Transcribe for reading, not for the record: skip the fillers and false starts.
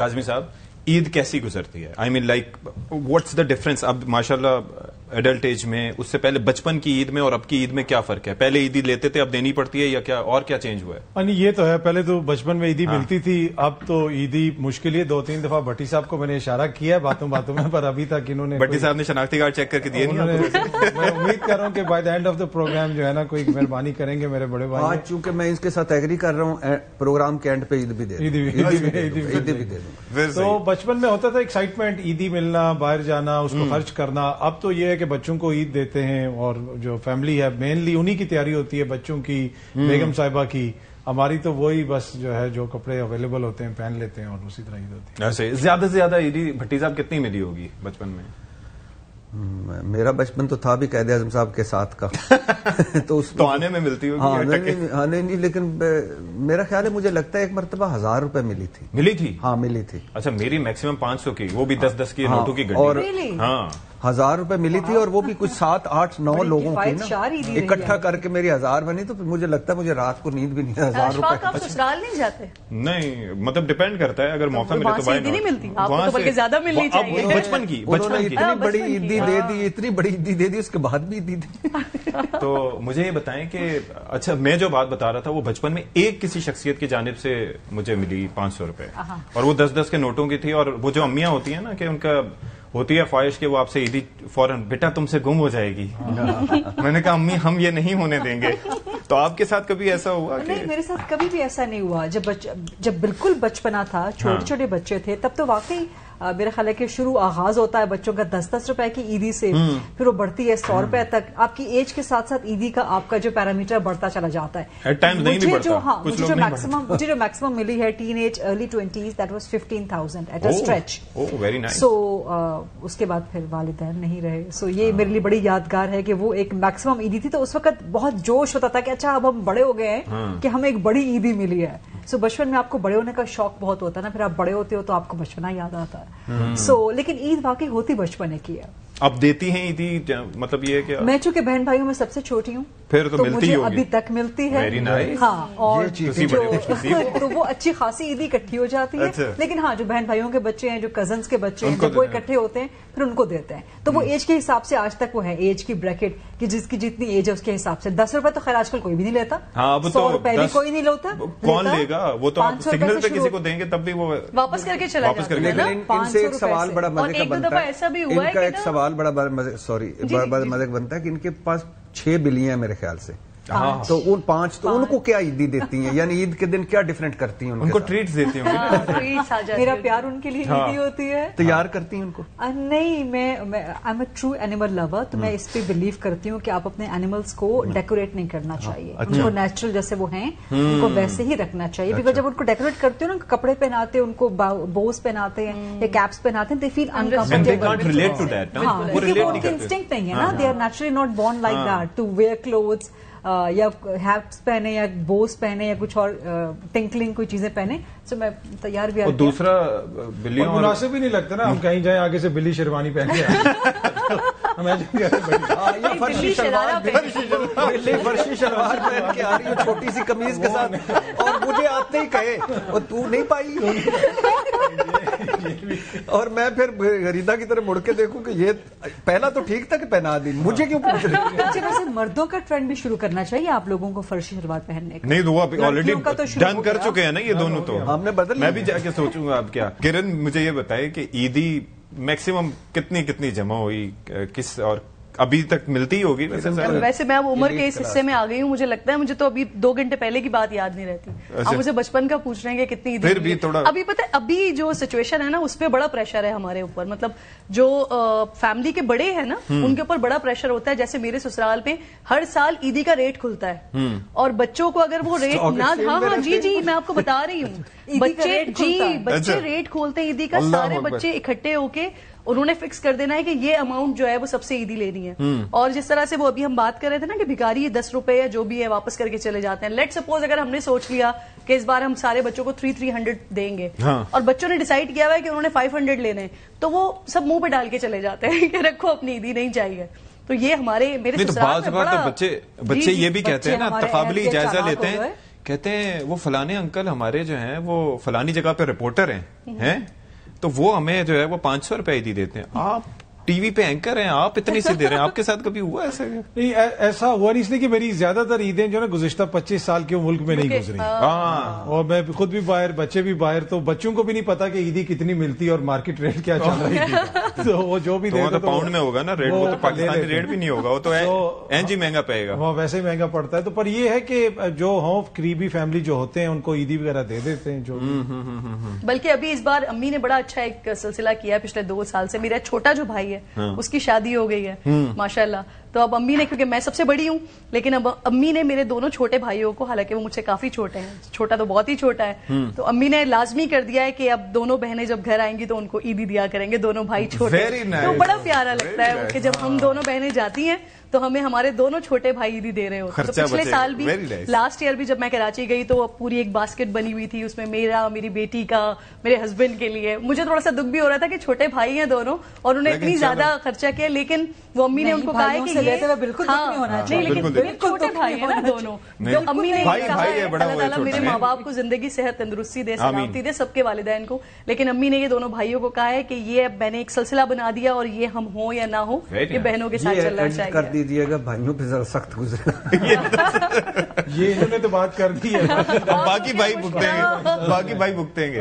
काज़मी साहब, ईद कैसी गुजरती है? I mean like what's the difference? अब माशाल्लाह एडल्ट एज में, उससे पहले बचपन की ईद में और अब की ईद में क्या फर्क है? पहले ईदी लेते थे, अब देनी पड़ती है, या क्या और क्या चेंज हुआ है? नहीं, ये तो है, पहले तो बचपन में ईदी मिलती थी, अब तो ईदी मुश्किल है। 2-3 दफा भट्टी साहब को मैंने इशारा किया है बातों बातों में, पर अभी तक इन्होंने, भट्टी साहब ने शनाख्ती कार्ड चेक करके दिए नहीं आपको? मैं उम्मीद कर रहा हूँ कि by the end of the programme जो है ना, कोई मेहरबानी करेंगे मेरे बड़े भाई। आज चूंकि मैं इसके साथ एग्री कर रहा हूँ, प्रोग्राम के एंड पे ईद भी दे दूंगा। तो बचपन में होता था एक्साइटमेंट, ईदी मिलना, बाहर जाना, उसको खर्च करना। अब तो ये है कि बच्चों को ईद देते हैं, और जो फैमिली है मेनली उन्हीं की तैयारी होती है, बच्चों की, बेगम साहिबा की। हमारी तो वही बस जो है, जो कपड़े अवेलेबल होते हैं पहन लेते हैं, और उसी तरह ईद होती है। ऐसे ज्यादा से ज्यादा ईदी भट्टी साहब कितनी मिली होगी बचपन में? मेरा बचपन तो था भी कैद आजम साहब के साथ का तो तो आने में मिलती होगी? हाँ, नहीं, लेकिन मेरा ख्याल है, मुझे लगता है 1 मरतबा 1000 रुपए मिली थी। मिली थी? हाँ, मिली थी। अच्छा, मेरी मैक्सिमम 500 की, वो भी 10-10 की नोटों की और गड्डी। हाँ, 1000 रुपए मिली थी, और वो भी कुछ 7, 8, 9 लोगों की ना, इकट्ठा करके मेरी 1000 बनी। तो मुझे लगता है मुझे रात को नींद भी नहीं, 1000 रुपए। आप ससुराल नहीं जाते? नहीं, मतलब डिपेंड करता है, अगर मौका मिले तो नहीं मिलती, आपको तो बल्कि ज्यादा मिलनी चाहिए। बचपन की इतनी बड़ी ईदी दे दी, इतनी बड़ी ईदी दे दी, उसके बाद भी ईदी दी। तो मुझे ये बताएं कि अच्छा, मैं जो बात बता रहा था वो बचपन में एक किसी शख्सियत की जानिब से मुझे मिली 500 रुपए, और वो 10-10 के नोटों की थी। और वो जो अम्मियां होती है ना, कि उनका होती है ख्वाहिश कि वो आपसे ईदी फौरन, बेटा तुमसे गुम हो जाएगी। मैंने कहा अम्मी, हम ये नहीं होने देंगे। तो आपके साथ कभी ऐसा हुआ? नहीं, मेरे साथ कभी भी ऐसा नहीं हुआ। जब बिल्कुल बचपना था, छोटे छोटे बच्चे थे, तब तो वाकई मेरा ख्याल है कि शुरू आगाज होता है बच्चों का 10-10 रुपए की ईदी से, फिर वो बढ़ती है 100 रुपए तक। आपकी एज के साथ साथ ईदी का आपका जो पैरामीटर बढ़ता चला जाता है। मुझे जो मैक्सिमम मिली है teenage early 20s, that was 15,000 at a stretch. Very nice. So उसके बाद फिर वालिदैन नहीं रहे। सो ये मेरे लिए बड़ी यादगार है कि वो एक मैक्सिमम ईदी थी। तो उस वक्त बहुत जोश होता था कि अच्छा, अब हम बड़े हो गए हैं कि हमें एक बड़ी ईदी मिली है। सो बचपन में आपको बड़े होने का शौक बहुत होता है ना, फिर आप बड़े होते हो तो आपको बचपना याद आता है। लेकिन ईद वाकई होती बचपने की है। अब देती हैं ईदी, मतलब ये कि मैं चूंकि बहन भाइयों में सबसे छोटी हूँ, फिर तो मिलती मुझे होगी। अभी तक मिलती है। Very nice। हाँ, और तो वो अच्छी खासी ईदी इकट्ठी हो जाती है। अच्छा। लेकिन हाँ, जो बहन भाइयों के बच्चे हैं, जो कजन्स के बच्चे हैं, जब वो इकट्ठे होते हैं फिर उनको देते हैं। तो वो एज के हिसाब से आज तक वो है, एज की ब्रैकेट कि जिसकी जितनी एज है उसके हिसाब से। 10 रुपए तो खैर आजकल कोई भी नहीं लेता। 100 रुपए भी कोई नहीं लेता। कौन लेगा? वो तो आप सिग्नल पे किसी को देंगे तब भी वो वापस करके चला जाता है। इनसे एक सवाल बड़ा मजे का बनता है, ऐसा भी हुआ है, इनका एक सवाल बड़ा मजे का बनता है कि इनके पास 6 बिल्लियां मेरे ख्याल से। तो उन 5 तो उनको क्या ईदी देती हैं? यानी ईद के दिन क्या डिफरेंट करती हैं? उनको ट्रीट्स देती होंगी। मेरा प्यार उनके लिए ईदी होती है। तैयार करती हैं उनको? नहीं, मैं I am a true animal lover. तो मैं इस पे बिलीव करती हूँ कि आप अपने एनिमल्स को डेकोरेट नहीं करना चाहिए। उनको नेचुरल जैसे वो हैं उनको वैसे ही रखना चाहिए। बिकॉज जब उनको डेकोरेट करते हो ना, कपड़े पहनाते हैं, उनको बोस पहनाते हैं या कैप्स पहनाते हैं, दे फील अनकंफर्टेबल। वो उनके इंस्टिंक्ट नहीं है ना, they are naturally not born like that to wear clothes, या हैट्स पहने या बोस पहने या कुछ और टिंकलिंग कोई चीजें पहने। सो मैं तैयार भी। और दूसरा, बिल्लियों मुनासिब भी नहीं लगता ना, हम कहीं जाए आगे से बिल्ली शेरवानी पहन के फर्शी शलवार पहन के आ रही है छोटी सी कमीज के साथ, और मुझे आते ही कहे और तू नहीं पाई। और मैं फिर गरीदा की तरह मुड़ के देखूं कि ये पहला तो ठीक था कि पहना दी, मुझे क्यों पूछ रही? अच्छा, वैसे मर्दों का ट्रेंड भी शुरू करना चाहिए आप लोगों को फर्शी शलवार पहनने का। नहीं, तो वो ऑलरेडी डन कर चुके हैं ना ये दोनों। तो हमने बदल, मैं भी जाके सोचूंगा अब क्या। किरण, मुझे ये बताइए कि ईदी मैक्सिमम कितनी जमा हुई, किस, और अभी तक मिलती होगी वैसे मैं अब उम्र के इस हिस्से में आ गई हूँ, मुझे लगता है मुझे तो अभी 2 घंटे पहले की बात याद नहीं रहती। आप मुझे बचपन का पूछ रहे हैं कि कितनी फिर भी थोड़ा अभी पता है, अभी जो सिचुएशन है ना उस पर बड़ा प्रेशर है हमारे ऊपर। मतलब जो फैमिली के बड़े हैं ना उनके ऊपर बड़ा प्रेशर होता है। जैसे मेरे ससुराल पे हर साल ईदी का रेट खुलता है, और बच्चों को अगर वो रेट ना, हाँ जी मैं आपको बता रही हूँ, बच्चे रेट खोलते हैं ईदी का। सारे बच्चे इकट्ठे होके उन्होंने फिक्स कर देना है कि ये अमाउंट जो है वो सबसे ईदी लेनी है। और जिस तरह से वो अभी हम बात कर रहे थे ना कि भिखारी 10 रुपए या जो भी है वापस करके चले जाते हैं। लेट सपोज अगर हमने सोच लिया कि इस बार हम सारे बच्चों को 300 देंगे, और बच्चों ने डिसाइड किया हुआ है कि उन्होंने 500 लेने, तो वो सब मुंह पे डाल के चले जाते हैं कि रखो अपनी ईदी नहीं चाहिए। तो ये मेरे ससुराल में बच्चे ये भी कहते हैं ना, तकाबली जायजा लेते हैं کہتے ہیں وہ فلانے انکل ہمارے جو ہیں وہ فلانی جگہ پہ رپورٹر ہیں تو وہ ہمیں جو ہے وہ 500 روپے عیدی دیتے ہیں. آپ ٹی وی پہ اینکر ہیں, آپ اتنی سی دے رہے ہیں, آپ کے ساتھ کبھی ہوا ایسا؟ نہیں, ایسا ہوا نہیں, اس لیے کہ میری زیادہ تر عیدیں جو ہے نا گزشتہ 25 سال کے ملک میں نہیں گزری, اور میں خود بھی باہر, بچے بھی باہر, تو بچوں کو بھی نہیں پتا کہ عیدی کتنی ملتی ہے اور مارکیٹ ریٹ کیا چل رہی ہے. تو وہ جو بھی دیتا تو پاؤنڈ میں ہوگا نا ریٹ, وہ تو پاکستانی ریٹ بھی نہیں ہوگا, وہ تو اینج ہی مہنگا پڑے گا, وہ ویسے ہی مہنگا پڑتا ہے. تو پر یہ ہے کہ جو ہوں قریبی فیملی جو ہوتے ہیں ان کو عیدی وغیرہ دے دیتے ہیں جو. بلکہ ابھی اس بار امی نے بڑا اچھا ایک سلسلہ کیا پچھلے 2 سال سے. میرا چھوٹا جو بھائی ہے اس کی شادی ہو گئی ہے ماشاءاللہ, تو اب امی نے, کیونکہ میں سب سے بڑی ہوں, لیکن اب امی نے میرے دونوں چھوٹے بھائیوں کو, حالانکہ وہ مجھ سے کافی چھوٹے ہیں, چھوٹا تو بہت ہی چھوٹا ہے, تو امی نے لازمی کر دیا ہے کہ اب دونوں بہنیں جب گھر آئیں گی تو ان کو عیدی دیا کریں گے, دونوں بھائی چھوٹے. تو بڑا پیارا لگتا ہے کہ جب ہم دونوں بہنیں جاتی ہیں تو ہمیں ہمارے دونوں چھوٹے بھائی عیدی دے رہے ہوتے. تو پچھلے سال بھی, لاسٹ ایئر بھی جب میں کراچی گئی تو پوری ایک باسکٹ بنی ہوئی تھی, اس میں میرا, میری بیٹی کا, میرے ہسبینڈ کے لیے. مجھے تھوڑا سا دکھ بھی ہو رہا تھا کہ چھوٹے بھائی ہیں دونوں اور انہیں اتنی زیادہ خرچہ کیا, لیکن وہ امی نے ان کو کہا ہے کہ نہیں, لیکن چھوٹے بھائی ہیں نا دونوں, تو امی نے کہا ہے اللہ تعالیٰ میرے ماں باپ کو زندگی, صحت, تندرستی دے, سلامتی دے, سب کے والدین کو. لیکن امی نے یہ دونوں بھائیوں کو کہا ہے کہ یہ میں نے ایک سلسلہ بنا دیا اور یہ ہم ہوں یا نہ ہوں, یہ بہنوں کے ساتھ چلنا چاہیے. کر دیجیے گا بھائیوں پہ ذرا سخت گزرا, یہ انہوں نے تو بات کر دی ہے, باقی بھائی بھگتیں گے, باقی بھائی بھگتیں گے.